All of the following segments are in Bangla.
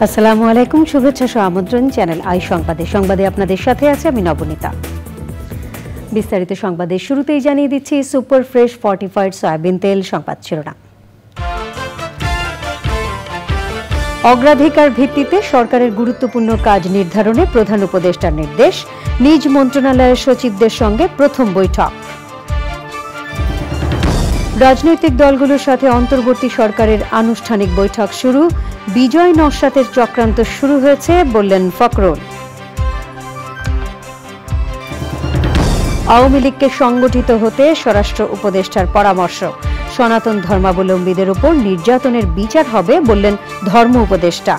আসসালামু আলাইকুম, শুভেচ্ছা সহ আমন্ত্রণ চ্যানেল আই সংবাদে আপনাদের সাথে আছে আমি নবনীতা। বিস্তারিত সংবাদের শুরুতেই জানিয়ে দিচ্ছি সুপার ফ্রেশ ফর্টিফাইড সয়াবিন তেল সংবাদ শিরোনাম। অগ্রাধিকার ভিত্তিতে সরকারের গুরুত্বপূর্ণ কাজ নির্ধারণে প্রধান উপদেষ্টার নির্দেশ, নিজ মন্ত্রণালয়ের সচিবদের সঙ্গে প্রথম বৈঠক। রাজনৈতিক দলগুলোর সাথে অন্তর্বর্তী সরকারের আনুষ্ঠানিক বৈঠক শুরু, বিজয় নস্যাতের চক্রান্ত শুরু হয়েছে বললেন ফখরুল। আওয়ামী লীগকে সংগঠিত হতে স্বরাষ্ট্র উপদেষ্টার পরামর্শ, সনাতন ধর্মাবলম্বীদের উপর নির্যাতনের বিচার হবে বললেন ধর্ম উপদেষ্টা।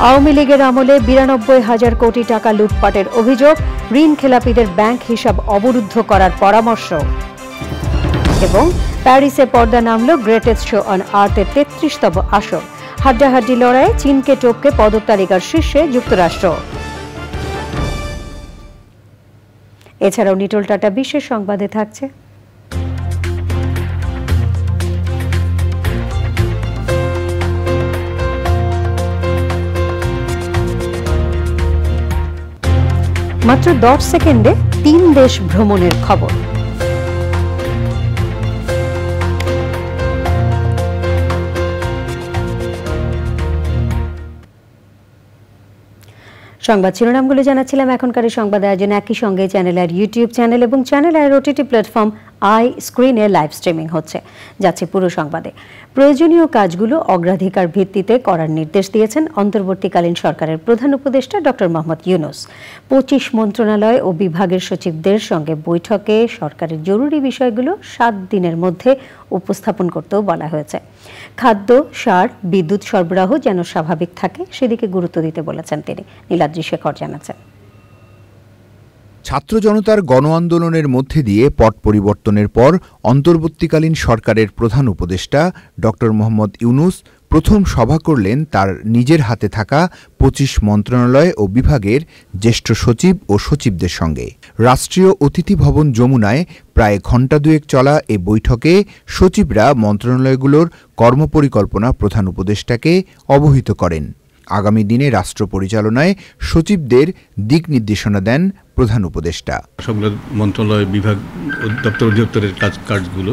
আওয়ামী লীগের আমলে ৯২,০০০ কোটি টাকা লুটপাটের অভিযোগ, ঋণ খেলাপিদের ব্যাংক হিসাব অবরুদ্ধ করার পরামর্শ। এবং প্যারিসে পর্দা নামল গ্রেটেস্ট শো অন আর্থের ৩৩তম আসর, হাড্ডাহাড্ডি লড়াইয়ে চীনকে টপকে পদক তালিকার শীর্ষে যুক্তরাষ্ট্র। এছাড়াও নিটোল টাটা বিশ্বের সংবাদে থাকছে মাত্র ১০ সেকেন্ডে ৩ দেশ ভ্রমণের খবর। সংবাদ শিরোনামগুলো জানাচ্ছিলাম। এখনকার সংবাদ আয়োজন একই সঙ্গে চ্যানেল আর ইউটিউব চ্যানেল এবং চ্যানেল আর ওটিটি প্ল্যাটফর্ম আই স্ক্রিনে লাইভ স্ট্রিমিং হচ্ছে। যাচ্ছে পুরো সংবাদে। প্রয়োজনীয় কাজগুলো অগ্রাধিকার ভিত্তিতে করার নির্দেশ দিয়েছেন অন্তর্বর্তীকালীন সরকারের প্রধান উপদেষ্টা ডক্টর মোহাম্মদ ইউনূস। ২৫ মন্ত্রণালয় ও বিভাগের সচিবদের সঙ্গে বৈঠকে সরকারের জরুরি বিষয়গুলো ৭ দিনের মধ্যে উপস্থাপন করতেও বলা হয়েছে। খাদ্য, সার, বিদ্যুৎ সরবরাহ যেন স্বাভাবিক থাকে সেদিকে গুরুত্ব দিতে বলেছেন তিনি। নীলাদ্রি শেখর জানাচ্ছেন। ছাত্র জনতার গণ আন্দোলনের মধ্যে দিয়ে পট পরিবর্তনের পর অন্তর্বর্তীকালীন সরকারের প্রধান উপদেষ্টা ডক্টর মোহাম্মদ ইউনূস প্রথম সভা করলেন তার নিজের হাতে থাকা ২৫ মন্ত্রণালয় ও বিভাগের জ্যেষ্ঠ সচিব ও সচিবদের সঙ্গে। রাষ্ট্রীয় অতিথি ভবন যমুনায় প্রায় ঘণ্টা দুয়েক চলা এ বৈঠকে সচিবরা মন্ত্রণালয়গুলোর কর্মপরিকল্পনা প্রধান উপদেষ্টাকে অবহিত করেন। আগামী দিনে রাষ্ট্র পরিচালনায় সচিবদের দিক নির্দেশনা দেন প্রধান উপদেষ্টা। সবগুলো মন্ত্রণালয়, বিভাগ, দপ্তর অধিদপ্তরের কাজগুলো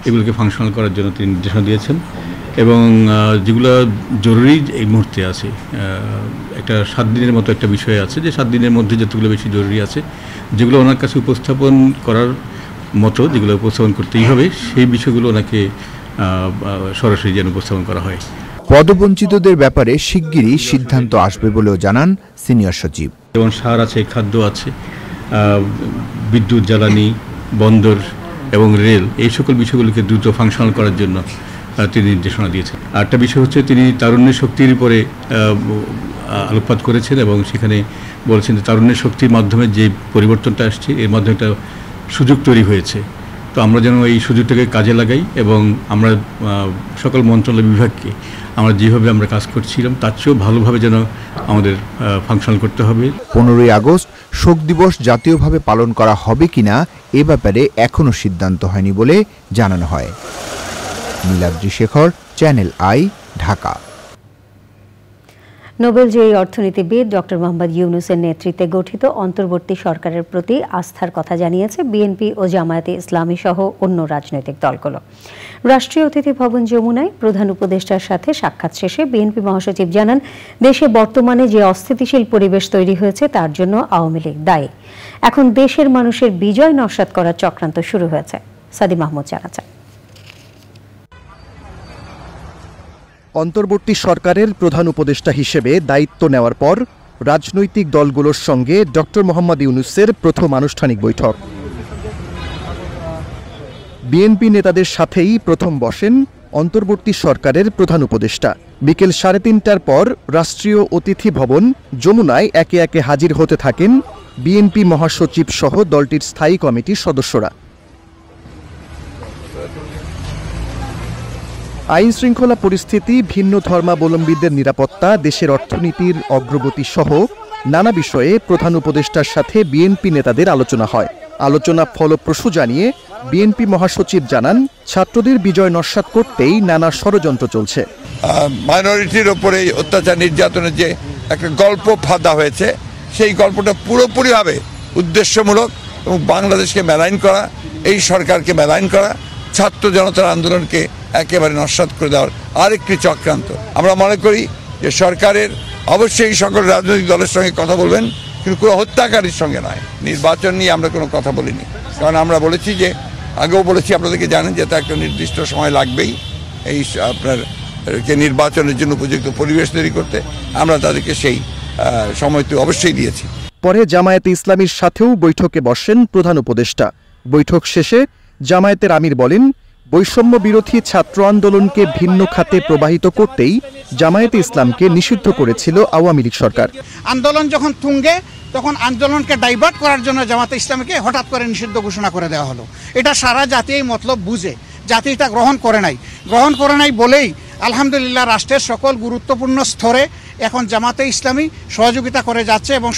এগুলোকে ফাংশনাল করার জন্য তিনি নির্দেশনা দিয়েছেন এবং যেগুলো জরুরি এই মুহূর্তে আছে, একটা ৭ দিনের মতো একটা বিষয় আছে যে ৭ দিনের মধ্যে যতগুলো বেশি জরুরি আছে যেগুলো ওনার কাছে উপস্থাপন করার মতো, যেগুলো উপস্থাপন করতেই হবে সেই বিষয়গুলো ওনাকে সরাসরি যেন উপস্থাপন করা হয়। পদবঞ্চিতদের ব্যাপারে শিগগিরই সিদ্ধান্ত আসবে বলেও জানান সিনিয়র সচিব। যেমন সার আছে, খাদ্য আছে, বিদ্যুৎ, জ্বালানি, বন্দর এবং রেল, এই সকল বিষয়গুলোকে দ্রুত ফাংশনাল করার জন্য তিনি নির্দেশনা দিয়েছেন। আরেকটা বিষয় হচ্ছে তিনি তারুণ্যের শক্তির উপরে আলোকপাত করেছেন এবং সেখানে বলেছেন যে তারুণ্যের শক্তির মাধ্যমে যে পরিবর্তনটা আসছে এর মাধ্যমে একটা সুযোগ তৈরি হয়েছে। তো আমরা যেন এই সুযোগটাকে কাজে লাগাই এবং আমরা সকল মন্ত্রণালয় বিভাগকে আমরা যেভাবে আমরা কাজ করছিলাম তার চেয়েও ভালোভাবে যেন আমাদের ফাংশন করতে হবে। ১৫ই আগস্ট শোক দিবস জাতীয়ভাবে পালন করা হবে কিনা এ ব্যাপারে এখনও সিদ্ধান্ত হয়নি বলে জানানো হয়। Niladri Shekhar, channel I, Dhaka. নোবেলজয়ী অর্থনীতিবিদ ডক্টর মোহাম্মদ ইউনূসের নেতৃত্বে গঠিত অন্তর্বর্তী সরকারের প্রতি আস্থার কথা জানিয়েছে বিএনপি ও জামায়াতে ইসলামী সহ অন্য রাজনৈতিক দলগুলো। রাষ্ট্রীয় অতিথি ভবন যমুনায় প্রধান উপদেষ্টার সাথে সাক্ষাৎ শেষে বিএনপি মহাসচিব জানান, দেশে বর্তমানে যে অস্থিতিশীল পরিবেশ তৈরি হয়েছে তার জন্য আওয়ামী লীগ দায়ী। এখন দেশের মানুষের বিজয় নস্যাৎ করার চক্রান্ত শুরু হয়েছে। সাদি মাহমুদ জানাচ্ছেন। অন্তর্বর্তী সরকারের প্রধান উপদেষ্টা হিসেবে দায়িত্ব নেওয়ার পর রাজনৈতিক দলগুলোর সঙ্গে ডক্টর মোহাম্মদ ইউনূসের প্রথম আনুষ্ঠানিক বৈঠক। বিএনপি নেতাদের সাথেই প্রথম বসেন অন্তর্বর্তী সরকারের প্রধান উপদেষ্টা। বিকেল ৩:৩০টার পর রাষ্ট্রীয় অতিথি ভবন যমুনায় একে একে হাজির হতে থাকেন বিএনপি মহাসচিব সহ দলটির স্থায়ী কমিটির সদস্যরা। আইন শৃঙ্খলা পরিস্থিতি, ভিন্ন ধর্মাবলম্বীদের নিরাপত্তা, দেশের অর্থনীতির অগ্রগতি সহ নানা বিষয়ে প্রধান উপদেষ্টার সাথে বিএনপি নেতাদের আলোচনা হয়। আলোচনা ফলপ্রসূ জানিয়ে বিএনপি মহাসচিব জানান, ছাত্রদের বিজয় নস্যাৎ করতেই নানা ষড়যন্ত্র চলছে। মাইনরিটির ওপরে অত্যাচার নির্যাতনের যে একটা গল্প ফাঁদা হয়েছে, সেই গল্পটা পুরোপুরিভাবে উদ্দেশ্যমূলক এবং বাংলাদেশকে মেলাইন করা, এই সরকারকে মেলাইন করা, ছাত্র জনতার আন্দোলনকে একেবারে নস্যাৎ করে দেওয়ার আরেকটি চক্রান্ত। আমরা মনে করি যে সরকারের অবশ্যই সকল রাজনৈতিক দলের সঙ্গে কথা বলবেন, কিন্তু কোনো হত্যাকারীর সঙ্গে নয়। নির্বাচন নিয়ে আমরা কোনো কথা বলিনি, কারণ আমরা বলেছি যে, আগেও বলেছি, আপনাদেরকে জানেন যে তা একটা নির্দিষ্ট সময় লাগবেই এই আপনার নির্বাচনের জন্য উপযুক্ত পরিবেশ তৈরি করতে। আমরা তাদেরকে সেই সময় তো অবশ্যই দিয়েছি। পরে জামায়াতে ইসলামীর সাথেও বৈঠকে বসেন প্রধান উপদেষ্টা। বৈঠক শেষে জামায়াতের আমির বলেন, বৈষম্য বিরোধী ছাত্র আন্দোলনকে ভিন্ন খাতে প্রবাহিত করতেই জামায়াতে ইসলামকে নিষিদ্ধ করেছিল আওয়ামী লীগ সরকার। আন্দোলন যখন তুঙ্গে, তখন আন্দোলনকে ডাইভার্ট করার জন্য জামায়াতে ইসলামীকে হঠাৎ করে নিষিদ্ধ ঘোষণা করে দেওয়া হলো। এটা সারা জাতি এই মতলব বুঝে, জাতি এটা গ্রহণ করে নাই বলেই আলহামদুলিল্লাহ রাষ্ট্রের সকল গুরুত্বপূর্ণ স্তরে এখন জামাতে ইসলামী সহযোগিতা করে যাচ্ছে এবং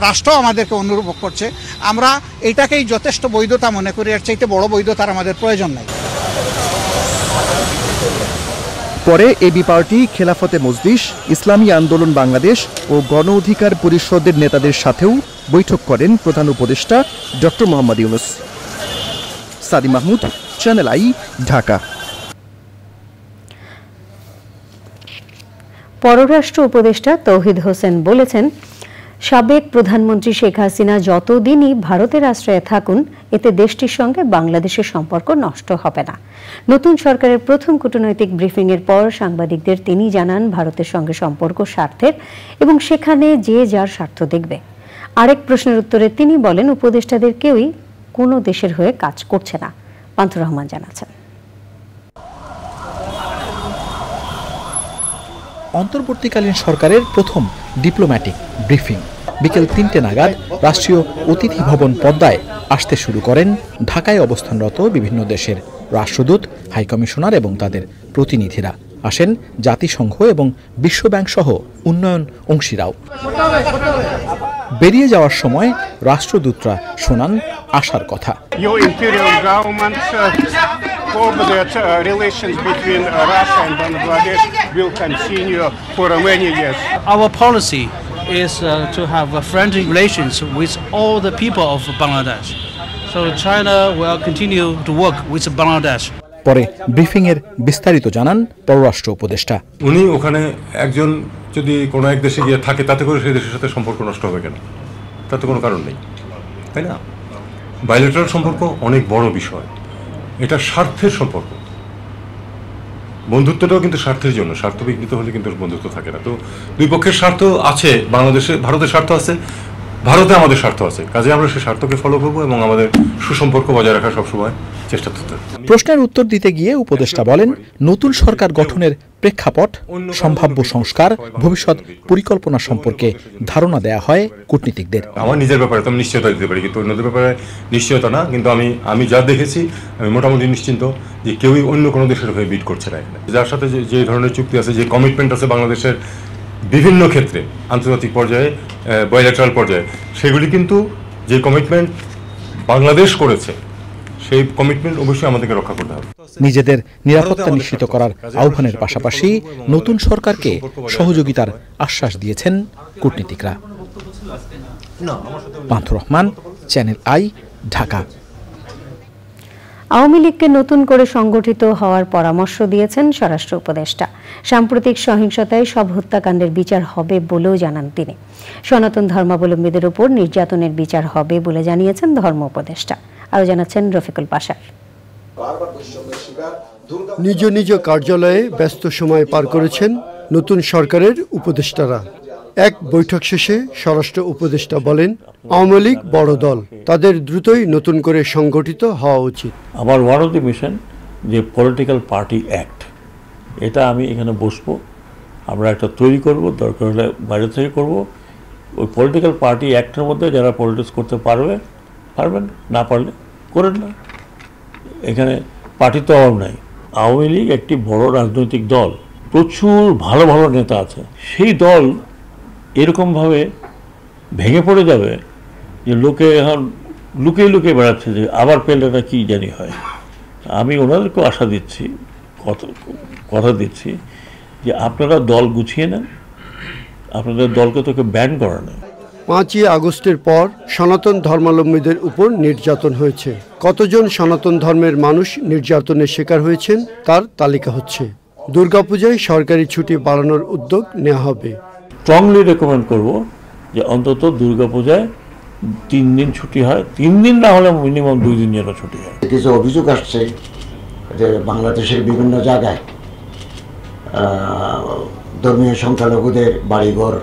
রাষ্ট্র আমাদেরকে অনুভব করছে। আমরা এটাকেই যথেষ্ট বৈধতা মনে করি, এর চাইতে বড় বৈধতার আমাদের প্রয়োজন নাই। পরে এবি পার্টি, খেলাফতে মজলিস, ইসলামী আন্দোলন বাংলাদেশ ও গণ অধিকার পরিষদের নেতাদের সাথেও বৈঠক করেন প্রধান উপদেষ্টা ডক্টর মোহাম্মদ ইউনূস। সাদি মাহমুদ, চ্যানেল আই, ঢাকা। পররাষ্ট্র উপদেষ্টা তৌহিদ হোসেন বলেছেন, সাবেক প্রধানমন্ত্রী শেখ হাসিনা যতদিনই ভারতের আশ্রয়ে থাকুন, এতে দেশটির সঙ্গে বাংলাদেশের সম্পর্ক নষ্ট হবে না। নতুন সরকারের প্রথম কূটনৈতিক ব্রিফিংয়ের পর সাংবাদিকদের তিনি জানান, ভারতের সঙ্গে সম্পর্ক স্বার্থের এবং সেখানে যে যার স্বার্থ দেখবে। আরেক প্রশ্নের উত্তরে তিনি বলেন, উপদেষ্টাদের কেউই কোনো দেশের হয়ে কাজ করছে না। পান্থুর রহমান জানাচ্ছেন। অন্তর্বর্তীকালীন সরকারের প্রথম ডিপ্লোম্যাটিক ব্রিফিং বিকেল ৩টে নাগাদ রাষ্ট্রীয় অতিথি ভবন পদ্মায় আসতে শুরু করেন ঢাকায় অবস্থানরত বিভিন্ন দেশের রাষ্ট্রদূত, হাইকমিশনার এবং তাদের প্রতিনিধিরা। আসেন জাতিসংঘ এবং বিশ্বব্যাংক সহ উন্নয়ন অংশীরাও। বেরিয়ে যাওয়ার সময় রাষ্ট্রদূতরা শোনান আশার কথা। Hope that relations between Russia and Bangladesh will continue for many years. Our policy is to have friendly relations with all the people of Bangladesh. So China will continue to work with Bangladesh. পরে ব্রিফিং এর বিস্তারিত জানান পররাষ্ট্র উপদেষ্টা। উনি ওখানে একজন যদি কোনো এক দেশে গিয়ে থাকে, তাতে করে সেই দেশের সাথে সম্পর্ক নষ্ট হবে কেন? তাতে কোনো কারণ নেই, তাই না? বাইলেটারাল সম্পর্ক অনেক বড় বিষয়, এটা স্বার্থের সম্পর্ক। বন্ধুত্বটাও কিন্তু স্বার্থের জন্য, স্বার্থ বিঘ্নিত হলে কিন্তু বন্ধুত্ব থাকে না। তো দুই পক্ষের স্বার্থ আছে, বাংলাদেশে ভারতের স্বার্থ আছে, ভারতে আমাদের স্বার্থ আছে, কাজে আমরা সেই স্বার্থকে ফলো করবো এবং আমাদের সুসম্পর্ক বজায় রাখার সবসময় চেষ্টা করতে হবে। প্রশ্নের উত্তর দিতে গিয়ে উপদেষ্টা বলেন, নতুন সরকার গঠনের প্রেক্ষাপট, সম্ভাব্য সংস্কার, ভবিষ্যৎ পরিকল্পনা সম্পর্কে ধারণা দেয়া হয় কূটনীতিকদের। আমার নিজের ব্যাপারে তো আমি নিশ্চয়তা দিতে পারি, কিন্তু অন্যদের ব্যাপারে নিশ্চয়তা না। কিন্তু আমি যা দেখেছি, আমি মোটামুটি নিশ্চিন্ত যে কেউই অন্য কোনো দেশের হয়ে বিট করছে না এখানে। যার সাথে যে ধরনের চুক্তি আছে, যে কমিটমেন্ট আছে বাংলাদেশের বিভিন্ন ক্ষেত্রে, আন্তর্জাতিক পর্যায়ে, বাইলেটারাল পর্যায়ে, সেগুলি কিন্তু যে কমিটমেন্ট বাংলাদেশ করেছে, সেই কমিটমেন্ট অবশ্যই আমাদেরকে রক্ষা করতে হবে। নিজেদের নিরাপত্তা নিশ্চিত করার আহ্বানের পাশাপাশি নতুন সরকারকে সহযোগিতার আশ্বাস দিয়েছেন কূটনীতিকরা। পান্থুর রহমান, চ্যানেল আই, ঢাকা। আওয়ামী লীগকে নতুন করে সংগঠিত হওয়ার পরামর্শ দিয়েছেন স্বরাষ্ট্র উপদেষ্টা। সাম্প্রতিক সহিংসতায় সব হত্যাকাণ্ডের বিচার হবে বলেও জানান তিনি। সনাতন ধর্মাবলম্বীদের উপর নির্যাতনের বিচার হবে বলে জানিয়েছেন ধর্ম উপদেষ্টা। আরও জানাচ্ছেন রফিকুল পাশার। নিজ নিজ কার্যালয়ে ব্যস্ত সময় পার করেছেন নতুন সরকারের উপদেষ্টারা। এক বৈঠক শেষে স্বরাষ্ট্র উপদেষ্টা বলেন, আওয়ামী লীগ বড় দল, তাদের দ্রুতই নতুন করে সংগঠিত হওয়া উচিত। আমার ওয়ান অফ দি মিশন যে পলিটিক্যাল পার্টি অ্যাক্ট, এটা আমি এখানে বসবো, আমরা একটা তৈরি করব, দরকার হলে বাইরে থেকে করব। ওই পলিটিক্যাল পার্টি অ্যাক্টের মধ্যে যারা পলিটিক্স করতে পারবেন, না পারলে করেন না। এখানে পার্টি তো অভাব নাই। আওয়ামী লীগ একটি বড় রাজনৈতিক দল, প্রচুর ভালো ভালো নেতা আছে। সেই দল এরকমভাবে ভেঙে পড়ে যাবে যে লোকে এখন লুকিয়ে লুকিয়ে বেড়াচ্ছে যে আবার পেলে না কি জানি হয়। আমি ওনাদেরকেও আশা দিচ্ছি, কথা দিচ্ছি যে আপনারা দল গুছিয়ে নেন, আপনাদের দলকে তোকে ব্যান করা নেই। 5ই আগস্টের পর সনাতন ধর্মাবলম্বীদের উপর নির্যাতন হয়েছে। কতজন সনাতন ধর্মের মানুষ নির্যাতনের শিকার হয়েছেন তার তালিকা হচ্ছে। দুর্গাপূজায় সরকারি ছুটি বাড়ানোর উদ্যোগ নেওয়া হবে। স্ট্রংলি রেকমেন্ড করব যে অন্তত দুর্গাপূজায় 3 দিন ছুটি হয়, 3 দিন না হলে মিনিমাম 2 দিন যেন ছুটি হয়। কিছু অভিযোগ আসছে যে বাংলাদেশের বিভিন্ন জায়গায় ধর্মীয় সংখ্যালঘুদের বাড়িঘর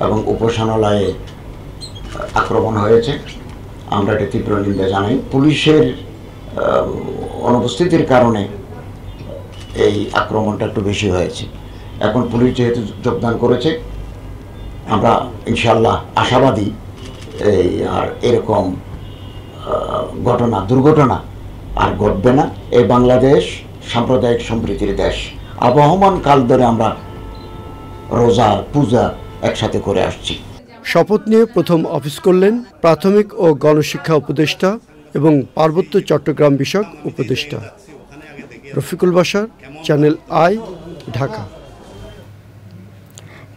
এবং উপাসনালয়ে আক্রমণ হয়েছে। আমরা এটি তীব্র নিন্দা জানাই। পুলিশের অনুপস্থিতির কারণে এই আক্রমণটা একটু বেশি হয়েছে। এখন পুলিশ যেহেতু যোগদান করেছে, আমরা ইনশাল্লাহ আশাবাদী আর এরকম দুর্ঘটনা আর ঘটবে না। এই বাংলাদেশ সাম্প্রদায়িক সম্প্রীতির দেশ। আবহমান কাল ধরে আমরা রোজা পূজা একসাথে করে আসছি। শপথ নিয়ে প্রথম অফিস করলেন প্রাথমিক ও গণশিক্ষা উপদেষ্টা এবং পার্বত্য চট্টগ্রাম বিষয়ক উপদেষ্টা। Rafiqul Bashar, channel I, Dhaka.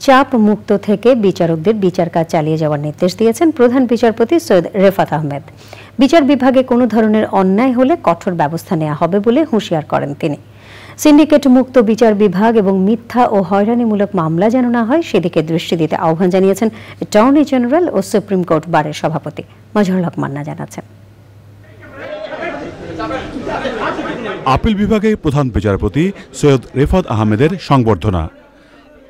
চাপ মুক্ত থেকে বিচারকদের বিচার কাজ চালিয়ে যাওয়ার নির্দেশ দিয়েছেন প্রধান বিচারপতি সৈয়দ রেফাত আহমেদ। বিচার বিভাগে কোনো ধরনের অন্যায় হলে কঠোর ব্যবস্থা নেওয়া হবে বলে হুঁশিয়ার করেন তিনি। সিন্ডিকেট মুক্ত বিচার বিভাগ এবং মিথ্যা ও হয়রানিমূলক মামলা যেন না হয় সেদিকে দৃষ্টি দিতে আহ্বান জানিয়েছেন অ্যাটর্নি জেনারেল ও সুপ্রিম কোর্ট বারের সভাপতি। মাজহারুল হক মান্না জানাচ্ছেন। আপিল বিভাগে প্রধান বিচারপতি সৈয়দ রেফাত আহমেদের সংবর্ধনা।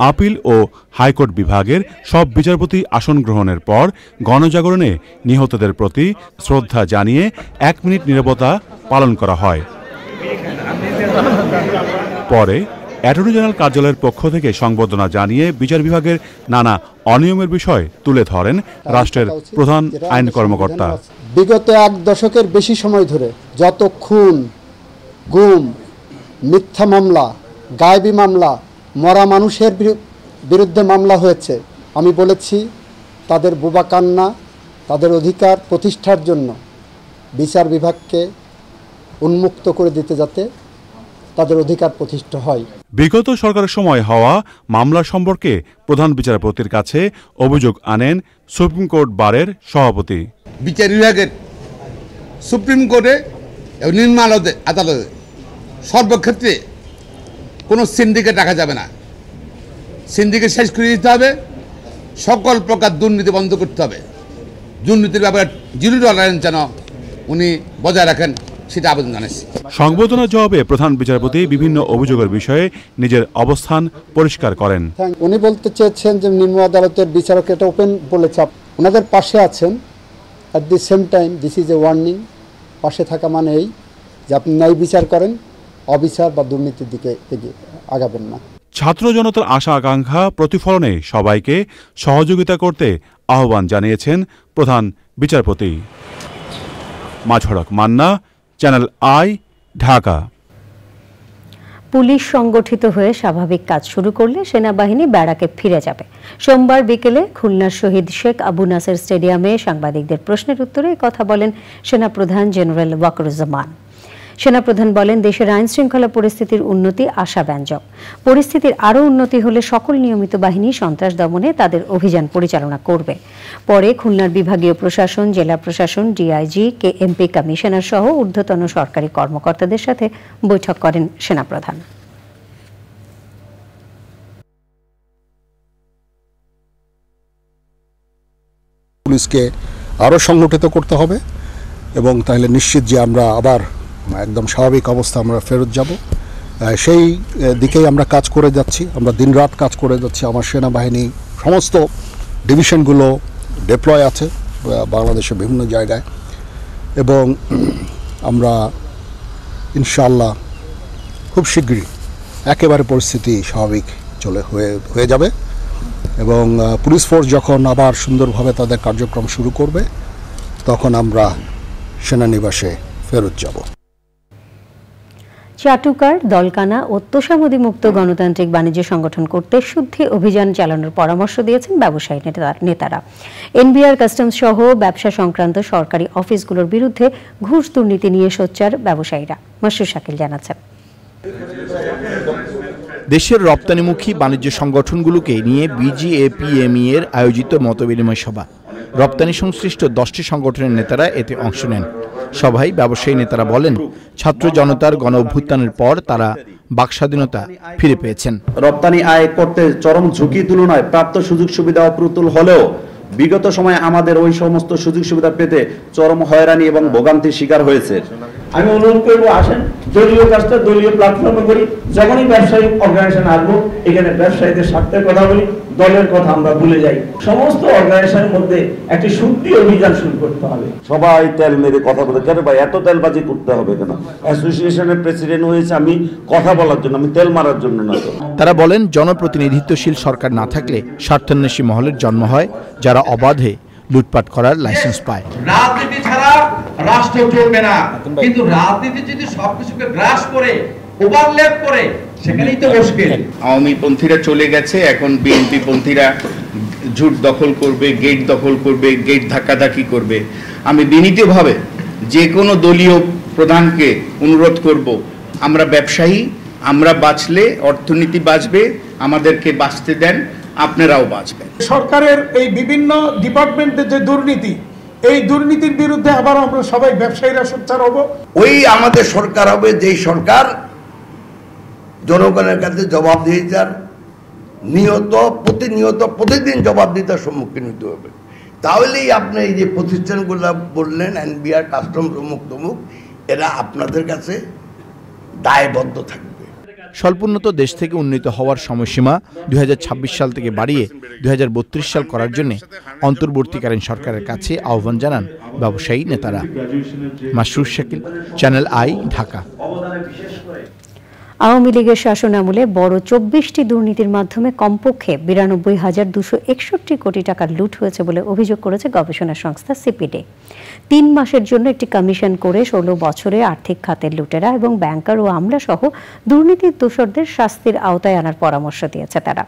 আপিল ও হাইকোর্ট বিভাগের সব বিচারপতি আসন গ্রহণের পর গণজাগরণে নিহতদের প্রতি শ্রদ্ধা জানিয়ে 1 মিনিট নীরবতা পালন করা হয়। পরে অ্যাটর্নি জেনারেল কার্যালয়ের পক্ষ থেকে সংবর্ধনা জানিয়ে বিচার বিভাগের নানা অনিয়মের বিষয় তুলে ধরেন রাষ্ট্রের প্রধান আইন কর্মকর্তা। বিগত 1 দশকের বেশি সময় ধরে যত খুন, গুম, মিথ্যা মামলা, গায়েবী মামলা, মরা মানুষের বিরুদ্ধে মামলা হয়েছে, আমি বলেছি তাদের বোবা কান্না, তাদের অধিকার প্রতিষ্ঠার জন্য বিচার বিভাগকে উন্মুক্ত করে দিতে, যাতে তাদের অধিকার প্রতিষ্ঠা হয়। বিগত সরকারের সময় হওয়া মামলা সম্পর্কে প্রধান বিচারপতির কাছে অভিযোগ আনেন সুপ্রিম কোর্ট বারের সভাপতি। বিচার বিভাগের সুপ্রিম কোর্টে এবং নিম্ন আদালতে সর্বক্ষেত্রে কোনো সিন্ডিকেট রাখা যাবে না। সিন্ডিকেট শেষ করে দিতে হবে, সকল প্রকার দুর্নীতি বন্ধ করতে হবে। দুর্নীতির ব্যাপারে 0 টলারেন্স যেন উনি বজায় রাখেন, সেটা আবেদন জানাচ্ছি। সংবর্ধনার জবাবে প্রধান বিচারপতি বিভিন্ন অভিযোগের বিষয়ে নিজের অবস্থান পরিষ্কার করেন। উনি বলতে চেয়েছেন যে নিম্ন আদালতের বিচারক এটা ওপেন বলেছে, ওনাদের পাশে আছেন। At the same time this is a warning. পাশে থাকা মানে এই যে আপনি ন্যায় বিচার করেন, অবিচার বা দুর্নীতির দিকে আগাবেন না। ছাত্র জনতার আশা আকাঙ্ক্ষা প্রতিফলনে সবাইকে সহযোগিতা করতে আহ্বান জানিয়েছেন প্রধান বিচারপতি। Mazharul Haque Manna, channel I, Dhaka. Police সংগঠিত হয়ে স্বাভাবিক কাজ শুরু করলে সেনাবাহিনী ব্যারাকে ফিরে যাবে। সোমবার বিকেলে খুলনার শহীদ শেখ আবু নাসের স্টেডিয়ামে সাংবাদিকদের প্রশ্নের উত্তরে কথা বলেন সেনাপ্রধান জেনারেল ওয়াকারুজ্জামান। সেনাপ্রধান বলেন, দেশের আইন শৃঙ্খলা পরিস্থিতির উন্নতি আশাব্যঞ্জক। পরিস্থিতির আরও উন্নতি হলে সকল নিয়মিত বাহিনী সন্ত্রাস দমনে তাদের অভিযান পরিচালনা করবে। পরে খুলনার বিভাগীয় প্রশাসন, জেলা প্রশাসন, ডিআইজি, কেএমপি কমিশনার সহ ঊর্ধ্বতন সরকারি কর্মকর্তাদের সাথে বৈঠক করেন সেনাপ্রধান। পুলিশকে আরও সংগঠিত করতে হবে এবং তাহলে নিশ্চিত যে আমরা আবার একদম স্বাভাবিক অবস্থা আমরা ফেরত যাব, সেই দিকেই আমরা কাজ করে যাচ্ছি। আমরা দিনরাত কাজ করে যাচ্ছি। আমার সেনাবাহিনী সমস্ত ডিভিশনগুলো ডিপ্লয় আছে বাংলাদেশের বিভিন্ন জায়গায় এবং আমরা ইনশাআল্লাহ খুব শীঘ্রই একেবারে পরিস্থিতি স্বাভাবিক হয়ে যাবে এবং পুলিশ ফোর্স যখন আবার সুন্দরভাবে তাদের কার্যক্রম শুরু করবে তখন আমরা সেনানিবাসে ফেরত যাব। চাটুকার, দলকানা ও তোষামোদী মুক্ত গণতান্ত্রিক বাণিজ্য সংগঠন করতে শুদ্ধি অভিযান চালানোর পরামর্শ দিয়েছেন ব্যবসায়ী নেতারা। এনবিআর, কাস্টমস সহ ব্যবসা সংক্রান্ত সরকারি অফিসগুলোর বিরুদ্ধে ঘুষ দুর্নীতি নিয়ে সোচ্চার ব্যবসায়ীরা। মাসরুর শাকিল জানাচ্ছেন। দেশের রপ্তানিমুখী বাণিজ্য সংগঠনগুলোকে নিয়ে বিজিএপিএমই এর আয়োজিত মতবিনিময় সভা। রপ্তানি সংশ্লিষ্ট 10টি সংগঠনের নেতারা এতে অংশ নেন। সভায় ব্যবসায়ী নেতারা বলেন, ছাত্র জনতার গণ অভ্যুত্থানের পর তারা বাকস্বাধীনতা ফিরে পেয়েছেন। রপ্তানি আয় করতে চরম ঝুঁকি তুলনায় প্রাপ্ত সুযোগ সুবিধা অপ্রতুল হলেও বিগত সময়ে আমাদের ওই সমস্ত সুযোগ সুবিধা পেতে চরম হয়রানি এবং ভোগান্তির শিকার হয়েছে। আমি অনুরোধ করব, আসেন দলীয় কাজটা দলীয় প্ল্যাটফর্মে করি। যখনই ব্যবসায়িক অর্গানাইজেশন আসবো, এখানে ব্যবসায়ীদের স্বার্থের কথা বলি, দলের কথা আমরা ভুলে যাই। সমস্ত অর্গানাইজেশনের মধ্যে একটি শুদ্ধি অভিযান শুরু করতে হবে। সবাই তেল মেরে কথা বলে, কেন ভাই এত তেলবাজি করতে হবে কেন? অ্যাসোসিয়েশনের প্রেসিডেন্ট হয়েছে আমি কথা বলার জন্য, আমি তেল মারার জন্য না। তারা বলেন, জনপ্রতিনিধিত্বশীল সরকার না থাকলে স্বার্থান্বেষী মহলের জন্ম হয়, যারা অবাধে লুটপাট করার লাইসেন্স পায়। রাজনীতি ছাড়া রাষ্ট্র চলবে না, কিন্তু রাজনীতি যদি সবকিছুকে গ্রাস করে ওভারল্যাপ করে সেখানেই তো মুশকিল। আওয়ামী পন্থীরা চলে গেছে, এখন বিএনপি পন্থীরা ঝুট দখল করবে, গেট দখল করবে, গেট ধাক্কাধাক্কি করবে। আমি বিনীতভাবে যে কোনো দলীয় প্রধানকে অনুরোধ করব, আমরা ব্যবসায়ী, আমরা বাঁচলে অর্থনীতি বাঁচবে, আমাদেরকে বাঁচতে দেন, আপনারাও বাঁচবেন। সরকারের এই বিভিন্ন ডিপার্টমেন্টের যে দুর্নীতি, এই দুর্নীতির বিরুদ্ধে আবার আমরা সবাই ব্যবসায়ীরা সোচ্চার হব। ওই আমাদের সরকার হবে যেই সরকার জনগণের কাছে জবাবদিহিতার প্রতিদিন জবাবদিহিতার সম্মুখীন হতে হবে। তাহলেই আপনি এই যে প্রতিষ্ঠানগুলো বললেন, এনবিআর, কাস্টমস অমুক তমুক, এরা আপনাদের কাছে দায়বদ্ধ থাকবে। স্বল্পোন্নত দেশ থেকে উন্নীত হওয়ার সময়সীমা 2026 সাল থেকে বাড়িয়ে 2032 সাল করার জন্য অন্তর্বর্তীকালীন সরকারের কাছে আহ্বান জানান ব্যবসায়ী নেতারা। Masrur Shakil, channel I, Dhaka. আওয়ামী লীগের শাসনামলে বড় 24টি দুর্নীতির মাধ্যমে কমপক্ষে 92,261 কোটি টাকা লুট হয়েছে বলে অভিযোগ করেছে গবেষণা সংস্থা সিপিডি। 3 মাসের জন্য একটি কমিশন করে 16 বছরে আর্থিক খাতের লুটেরা এবং ব্যাংকার ও আমলা সহ দুর্নীতির দোষরদের শাস্তির আওতায় আনার পরামর্শ দিয়েছে তারা।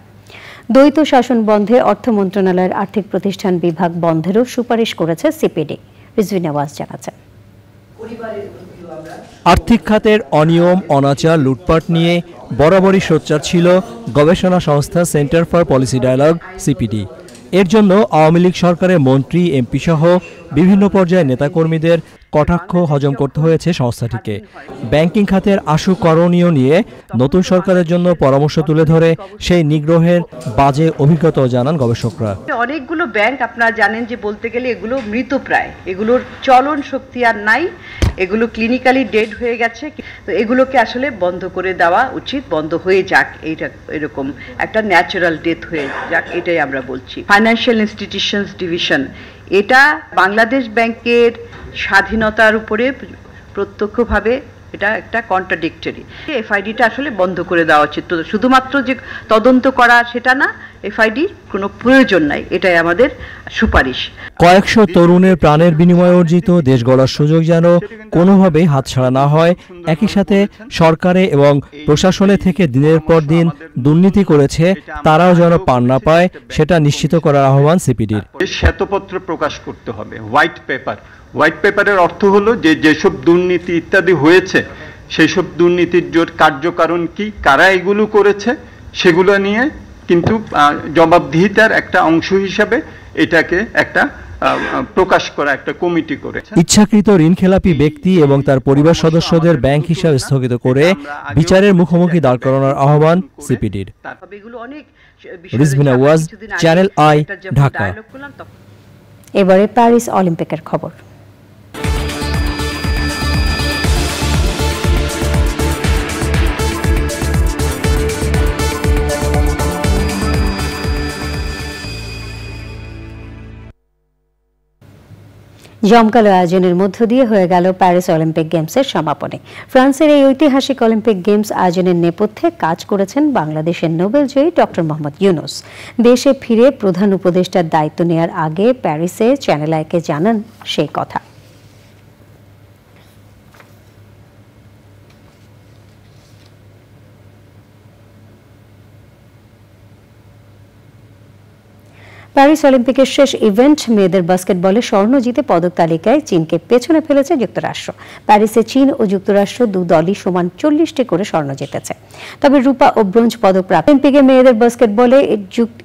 দ্বৈত শাসন বন্ধে অর্থ মন্ত্রণালয়ের আর্থিক প্রতিষ্ঠান বিভাগ বন্ধেরও সুপারিশ করেছে সিপিডি। রিজভী নওয়াজ জানাচ্ছেন। আর্থিক খাতের অনিয়ম, অনাচার, লুটপাট নিয়ে বরাবরই সোচ্চার ছিল গবেষণা সংস্থা centre for policy dialogue CPD. এর জন্য আওয়ামী লীগ সরকারের মন্ত্রী, এমপি সহ বিভিন্ন পর্যায়ের নেতাকর্মীদের কটাক্ষ হজম করতে হয়েছে সংস্থাটিকে। ব্যাংকিং খাতের আশু করণীয় নিয়ে নতুন সরকারের জন্য পরামর্শ তুলে ধরে সেই নিগ্রহের বাজে অভিজ্ঞতাও জানান গবেষকরা। অনেকগুলো ব্যাংক আপনারা জানেন যে বলতে গেলে এগুলো মৃতপ্রায়, এগুলোর চলন শক্তি আর নাই, এগুলো ক্লিনিক্যালি ডেড হয়ে গেছে। তো এগুলোকে আসলে বন্ধ করে দেওয়া উচিত, বন্ধ হয়ে যাক, এইটা এরকম একটা ন্যাচারাল ডেথ হয়ে যাক, এটাই আমরা বলছি। ফাইন্যান্সিয়াল ইনস্টিটিউশনস ডিভিশন, এটা বাংলাদেশ ব্যাংকের স্বাধীনতার উপরে প্রত্যক্ষভাবে এটা একটা কন্ট্রাডিক্টরি। এফআইডিটা আসলে বন্ধ করে দেওয়া উচিত। শুধুমাত্র যে তদন্ত করা সেটা না, এফআইডির কোনো প্রয়োজন নাই, এটাই আমাদের সুপারিশ। কয়েকশো তরুণের প্রাণের বিনিময়ে অর্জিত দেশ গড়ার সুযোগ যেন কোনোভাবেই হাতছাড়া না হয়, একই সাথে সরকারে এবং প্রশাসনে থেকে দিনের পর দিন দুর্নীতি করেছে তারাও যেন পার না পায়, সেটা নিশ্চিত করার আহ্বান সিপিডির। শ্বেতপত্র প্রকাশ করতে হবে, হোয়াইট পেপার। হোয়াইট পেপারের অর্থ হলো যে যেসব দুর্নীতি ইত্যাদি হয়েছে সেই সব দুর্নীতির কার্যকারণ কি, কারা এগুলো করেছে, সেগুলো নিয়ে কিন্তু জবাবদিহিতার একটা অংশ হিসাবে এটাকে একটা প্রকাশ করা, একটা কমিটি করে ইচ্ছাকৃত ঋণখেলাপি ব্যক্তি এবং তার পরিবার সদস্যদের ব্যাংক হিসাব স্থগিত করে বিচারের মুখোমুখি দাঁড় করানোর আহ্বান সিপিডির। Rizvi Nawaz, channel I, Dhaka. এবারে প্যারিস অলিম্পিকের খবর। জমকালো আয়োজনের মধ্য দিয়ে হয়ে গেল প্যারিস অলিম্পিক গেমসের সমাপনী। ফ্রান্সের এই ঐতিহাসিক অলিম্পিক গেমস আয়োজনের নেপথ্যে কাজ করেছেন বাংলাদেশের নোবেলজয়ী ডক্টর মোহাম্মদ ইউনুস। দেশে ফিরে প্রধান উপদেষ্টার দায়িত্ব নেওয়ার আগে প্যারিসে চ্যানেল আইকে জানান সেই কথা। প্যারিস অলিম্পিকের শেষ ইভেন্ট মেয়েদের বাস্কেটবলে স্বর্ণ জিতে পদক তালিকায় চীনকে পেছনে ফেলেছে যুক্তরাষ্ট্র। প্যারিসে চীন ও যুক্তরাষ্ট্র দু দলই সমান 40টি করে স্বর্ণ জিতেছে। তবে রূপা ও ব্রোঞ্জ পদক প্রাপ্ত অলিম্পিকে মেয়েদের বাস্কেটবলে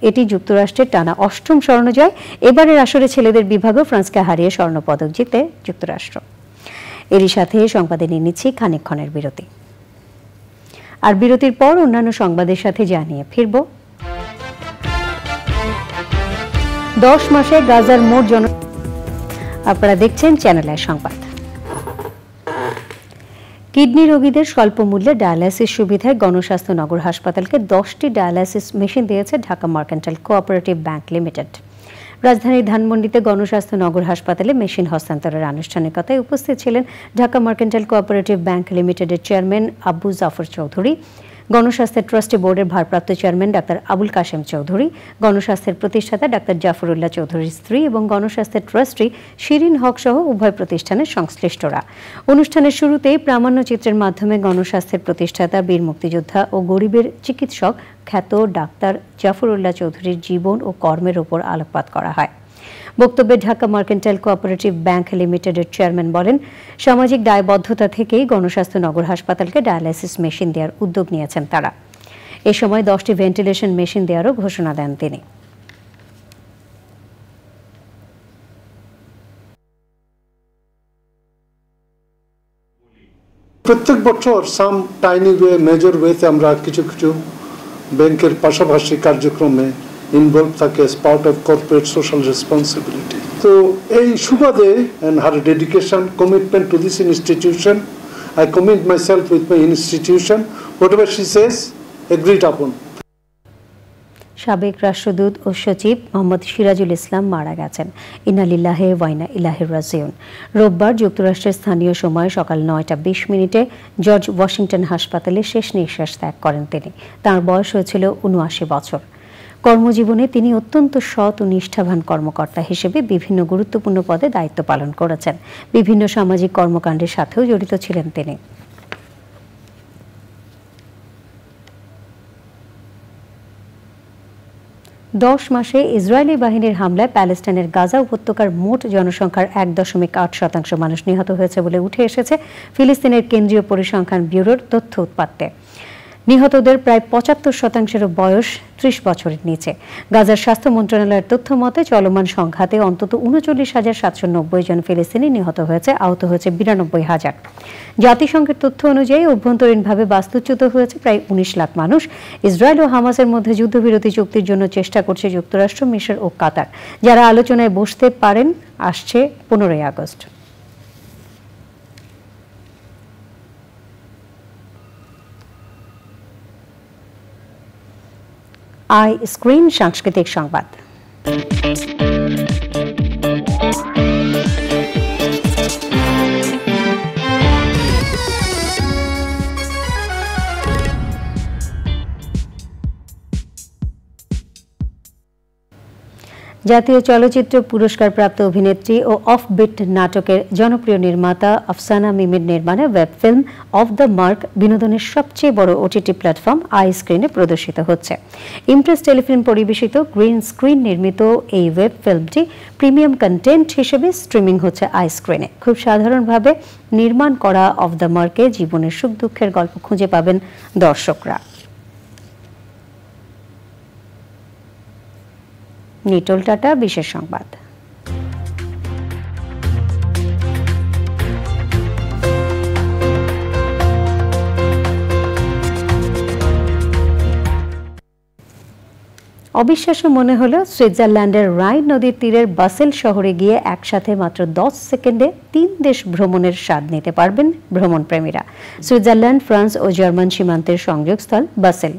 এটি যুক্তরাষ্ট্রের টানা 8ম স্বর্ণ জয়। এবারের আসরে ছেলেদের বিভাগেও ফ্রান্সকে হারিয়ে স্বর্ণ পদক জিতে যুক্তরাষ্ট্র। এরই সাথে সংবাদে নিয়ে নিচ্ছি খানিকক্ষণের বিরতি। আর বিরতির পর অন্যান্য সংবাদের সাথে জানিয়ে ফিরব। 10 মাসে গাজার মোট আপনারা দেখছেন চ্যানেলের সংবাদ। কিডনি রোগীদের স্বল্প মূল্যে ডায়ালাইসিস সুবিধায় গণস্বাস্থ্য নগর হাসপাতালকে 10টি ডায়ালাইসিস মেশিন দিয়েছে Dhaka mercantile cooperative bank limited. রাজধানীর ধানমন্ডিতে গণস্বাস্থ্য নগর হাসপাতালে মেশিন হস্তান্তরের আনুষ্ঠানিকতায় উপস্থিত ছিলেন ঢাকা মার্কেন্টাইল কোঅপারেটিভ ব্যাংক লিমিটেডের চেয়ারম্যান আবু জাফর চৌধুরী, গণস্বাস্থ্যের ট্রাস্টি বোর্ডের ভারপ্রাপ্ত চেয়ারম্যান ডাক্তার আবুল কাশেম চৌধুরী, গণস্বাস্থ্যের প্রতিষ্ঠাতা ডাক্তার জাফরুল্লাহ চৌধুরীর স্ত্রী এবং গণস্বাস্থ্যের ট্রাস্টি শিরিন হক সহ উভয় প্রতিষ্ঠানের সংশ্লিষ্টরা। অনুষ্ঠানের শুরুতেই প্রামাণ্যচিত্রের মাধ্যমে গণস্বাস্থ্যের প্রতিষ্ঠাতা, বীর মুক্তিযোদ্ধা ও গরিবের চিকিৎসক খ্যাত ডাক্তার জাফরুল্লাহ চৌধুরীর জীবন ও কর্মের উপর আলোকপাত করা হয়। বক্তব্যে ঢাকা মার্কেন্টাইল কোঅপারেটিভ ব্যাংক লিমিটেডের চেয়ারম্যান বলেন, সামাজিক দায়বদ্ধতা থেকেই গণস্বাস্থ্য নগর হাসপাতালকে ডায়ালাইসিস মেশিন দেওয়ার উদ্যোগ নিয়েছেন তারা। এ সময় 10টি ভেন্টিলেশন মেশিন দেওয়ারও ঘোষণা দেন তিনি। প্রত্যেক বছর সাম টাইনি ওয়ে মেজর ওয়েতে আমরা কিছু কিছু ব্যাংকের পাশাপাশি কার্যক্রমে ইনভলভ থাকে as part of corporate social responsibility. So এই সুবাদে and her dedication, commitment to this institution, I commit myself with my institution. Whatever she says, agreed upon. সাবেক রাষ্ট্রদূত ও সচিব মোহাম্মদ সিরাজুল ইসলাম মারা গেছেন। ইন্না লিল্লাহি ওয়া ইন্না ইলাইহি রাজিউন। রোববার যুক্তরাষ্ট্রের স্থানীয় সময় সকাল 9:20 জর্জ ওয়াশিংটন হাসপাতালে শেষ নিঃশ্বাস ত্যাগ করেন তিনি। তার বয়স হয়েছিল 79 বছর। কর্মজীবনে তিনি অত্যন্ত সৎ ও নিষ্ঠাবান কর্মকর্তা হিসেবে বিভিন্ন গুরুত্বপূর্ণ পদে দায়িত্ব পালন করেছেন। বিভিন্ন সামাজিক কর্মকাণ্ডের সাথেও জড়িত ছিলেন তিনি। দশ মাসে ইসরায়েলি বাহিনীর হামলায় প্যালেস্টাইনের গাজা উপত্যকার মোট জনসংখ্যার 1.8% মানুষ নিহত হয়েছে বলে উঠে এসেছে ফিলিস্তিনের কেন্দ্রীয় পরিসংখ্যান ব্যুরোর তথ্য উৎপাত্তে। নিহতদের প্রায় 75%-এরও বয়স 30 বছরের নিচে। গাজার স্বাস্থ্য মন্ত্রণালয়ের তথ্য মতে চলমান সংঘাতে অন্তত 39,790 জন ফিলিস্তিনি নিহত হয়েছে, আহত হয়েছে 92,000। জাতিসংঘের তথ্য অনুযায়ী অভ্যন্তরীণভাবে বাস্তুচ্যুত হয়েছে প্রায় 19 লাখ মানুষ। ইসরায়েল ও হামাসের মধ্যে যুদ্ধবিরতি চুক্তির জন্য চেষ্টা করছে যুক্তরাষ্ট্র, মিশর ও কাতার, যারা আলোচনায় বসতে পারেন আসছে 15 আগস্ট। আই স্ক্রিন সাংস্কৃতিক সংবাদ। জাতীয় চলচ্চিত্র পুরস্কারপ্রাপ্ত অভিনেত্রী ও অফবিট নাটকের জনপ্রিয় নির্মাতা আফসানা মিমির নির্মাণে web film of the mark বিনোদনের সবচেয়ে বড় ওটিটি প্ল্যাটফর্ম আই স্ক্রিনে প্রদর্শিত হচ্ছে। ইমপ্রেস টেলিফিল্ম পরিবেশিত গ্রিন স্ক্রিন নির্মিত এই ওয়েব ফিল্মটি প্রিমিয়াম কন্টেন্ট হিসেবে স্ট্রিমিং হচ্ছে আই স্ক্রিনে। খুব সাধারণভাবে নির্মাণ করা অফ দ্য মার্কে জীবনের সুখ দুঃখের গল্প খুঁজে পাবেন দর্শকরা। নিটোল টাটা বিশেষ সংবাদ। অবিশ্বাস্য মনে হলো সুইজারল্যান্ডের রাইন নদীর তীরের বাসেল শহরে গিয়ে একসাথে মাত্র 10 সেকেন্ডে 3 দেশ ভ্রমণের স্বাদ নিতে পারবেন ভ্রমণপ্রেমীরা। সুইজারল্যান্ড, ফ্রান্স ও জার্মান সীমান্তের সংযোগস্থল বাসেল।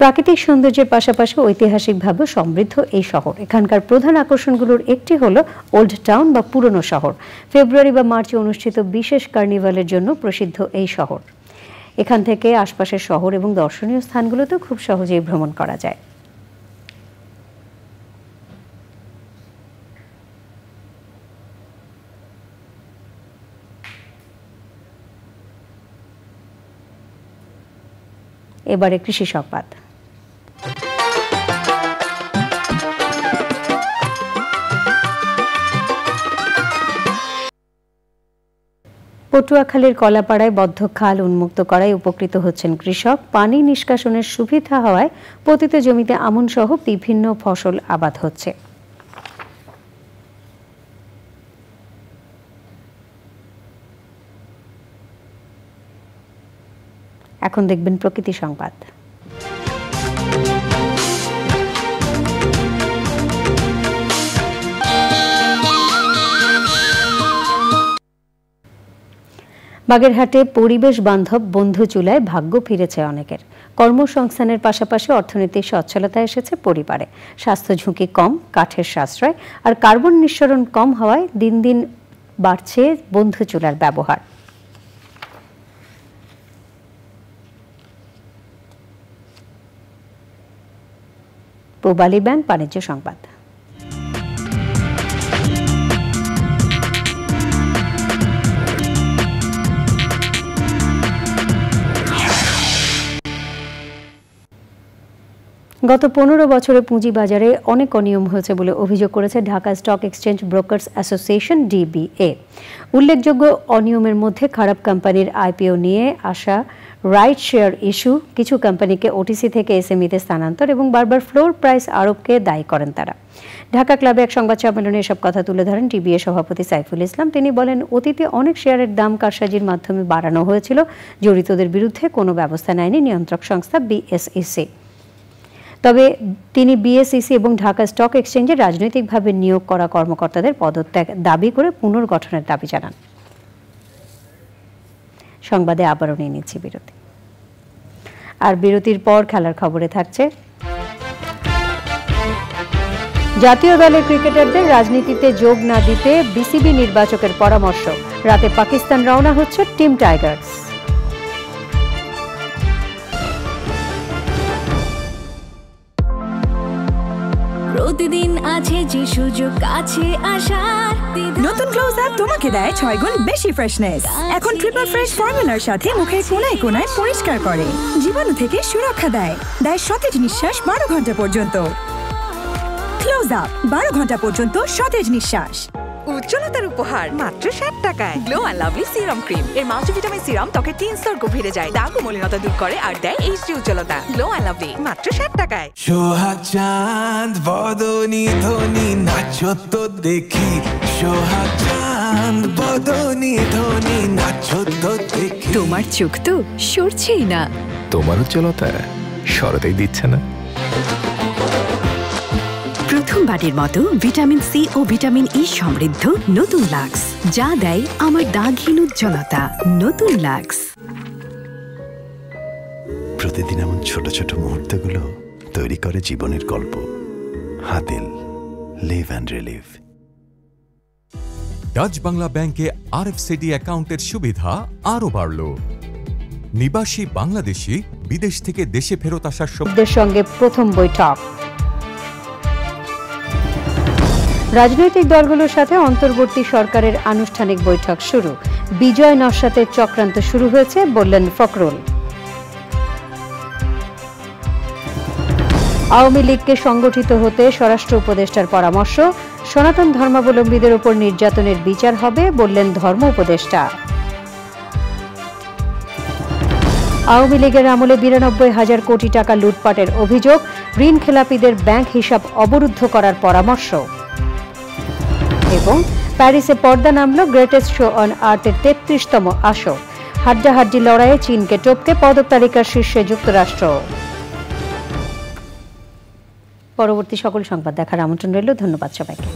প্রাকৃতিক সৌন্দর্যের পাশাপাশি ঐতিহাসিকভাবে সমৃদ্ধ এই শহর। এখানকার প্রধান আকর্ষণগুলোর একটি হলো ওল্ড টাউন বা পুরনো শহর। ফেব্রুয়ারি বা মার্চে অনুষ্ঠিত বিশেষ কার্নিভালের জন্য প্রসিদ্ধ এই শহর। এখান থেকে আশপাশের শহর এবং দর্শনীয় স্থানগুলোতেও খুব সহজেই ভ্রমণ করা যায়। এবারে কৃষি সংবাদ। পটুয়াখালীর কলাপাড়ায় বদ্ধ খাল উন্মুক্ত করায় উপকৃত হচ্ছেন কৃষক। পানি নিষ্কাশনের সুবিধা হওয়ায় পতিত জমিতে আমন সহ বিভিন্ন ফসল আবাদ হচ্ছে। এখন দেখবেন প্রকৃতি সংবাদ। বাগেরহাটে পরিবেশ বান্ধব বন্ধু চুলায় ভাগ্য ফিরেছে অনেকের। কর্মসংস্থানের পাশাপাশি অর্থনৈতিক সচ্ছলতা এসেছে পরিবারে। স্বাস্থ্য ঝুঁকি কম, কাঠের সাশ্রয় আর কার্বন নিঃসরণ কম হওয়ায় দিন দিন বাড়ছে বন্ধু চুলার ব্যবহার। পূবালী ব্যাংক বাণিজ্য সংবাদ। গত 15 বছরে পুঁজিবাজারে অনেক অনিয়ম হয়েছে বলে অভিযোগ করেছে Dhaka stock exchange brokers association DBA. উল্লেখযোগ্য অনিয়মের মধ্যে খারাপ কোম্পানির আইপিও নিয়ে আসা রাইট শেয়ার ইস্যু, কিছু কোম্পানিকে ওটিসি থেকে এসএমইতে স্থানান্তর এবং বারবার ফ্লোর প্রাইস আরোপকে দায়ী করেন তারা। ঢাকা ক্লাবে এক সংবাদ সম্মেলনে এসব কথা তুলে ধরেন ডিবিএ সভাপতি সাইফুল ইসলাম। তিনি বলেন, অতীতে অনেক শেয়ারের দাম কারসাজির মাধ্যমে বাড়ানো হয়েছিল, জড়িতদের বিরুদ্ধে কোনো ব্যবস্থা নেয়নি নিয়ন্ত্রক সংস্থা বিএসইসি। তবে তিনি বিএসইসি এবং ঢাকা স্টক এক্সচেঞ্জে রাজনৈতিকভাবে নিয়োগ করা কর্মকর্তাদের পদত্যাগ দাবি করে পুনর্গঠনের দাবি জানান। সংবাদে আবারও নিয়ে নিচ্ছি বিরতি। আর বিরতির পর খেলার খবরে থাকছে জাতীয় দলের ক্রিকেটারদের রাজনীতিতে যোগ না দিতে বিসিবি নির্বাচকের পরামর্শ। রাতে পাকিস্তান রওনা হচ্ছে টিম টাইগার্স। প্রতিদিন আছে যে সুযোগ আছে আসার। নতুন ক্লোজ আপ তোমাকে দেয় 6 গুণ বেশি ফ্রেশনেস। এখন ট্রিপল ফ্রেশ ফর্মুলার সাথে মুখের কোনায় কোনায় পরিষ্কার করে, জীবাণু থেকে সুরক্ষা দেয় সতেজ নিঃশ্বাস 12 ঘন্টা পর্যন্ত। ক্লোজ আপ 12 ঘন্টা পর্যন্ত সতেজ নিঃশ্বাস। উজ্জ্বলতার উপহার মাত্র 60 টাকায়। Glow and lovely serum cream এর মাল্টিভিটামিন সিরাম ত্বকের 3 স্তর গভীরে যায়, দাগ ও মলিনতা দূর করে আর দেয় এইচডি উজ্জ্বলতা। গ্লো অ্যান্ড লাভলি মাত্র 60 টাকায়। সোহাগ চাঁদ বদনি ধ্বনি নাচো তো দেখি, সোহাগ চাঁদ বদনি ধ্বনি নাচো তো দেখি। তোমার চোখ তো সরছেই না, তোমার উজ্জ্বলতা সরতেই দিচ্ছে না। প্রথমবারের মতো ভিটামিন সি ও ভিটামিন ই সমৃদ্ধ নতুন লাক্স, যা দেয় আমার দাগহীন উজ্জ্বলতা। নতুন লাক্স। প্রতিদিন এমন ছোট ছোট মুহূর্তগুলো তৈরি করে জীবনের গল্প। Hatil, live and relive. Dutch Bangla ব্যাংকে আরএফসিডি অ্যাকাউন্টের সুবিধা আরও বাড়ল। নিবাসী বাংলাদেশি বিদেশ থেকে দেশে ফেরত আসার সঙ্গে প্রথম বৈঠক। রাজনৈতিক দলগুলোর সাথে অন্তর্বর্তী সরকারের আনুষ্ঠানিক বৈঠক শুরু। বিজয় নস্যাতের চক্রান্ত শুরু হয়েছে বললেন ফখরুল। আওয়ামী লীগকে সংগঠিত হতে স্বরাষ্ট্র উপদেষ্টার পরামর্শ। সনাতন ধর্মাবলম্বীদের উপর নির্যাতনের বিচার হবে বললেন ধর্ম উপদেষ্টা। আওয়ামী লীগের আমলে ৯২,০০০ কোটি টাকা লুটপাটের অভিযোগ। ঋণ খেলাপিদের ব্যাংক হিসাব অবরুদ্ধ করার পরামর্শ। এবং প্যারিসে পর্দা নামল গ্রেটেস্ট শো অন আর্থের ৩৩তম আসর। হাড্ডাহাড্ডি লড়াইয়ে চীনকে টপকে পদক তালিকার শীর্ষে যুক্তরাষ্ট্র। পরবর্তী সকল সংবাদ দেখার আমন্ত্রণ রইল। ধন্যবাদ সবাইকে।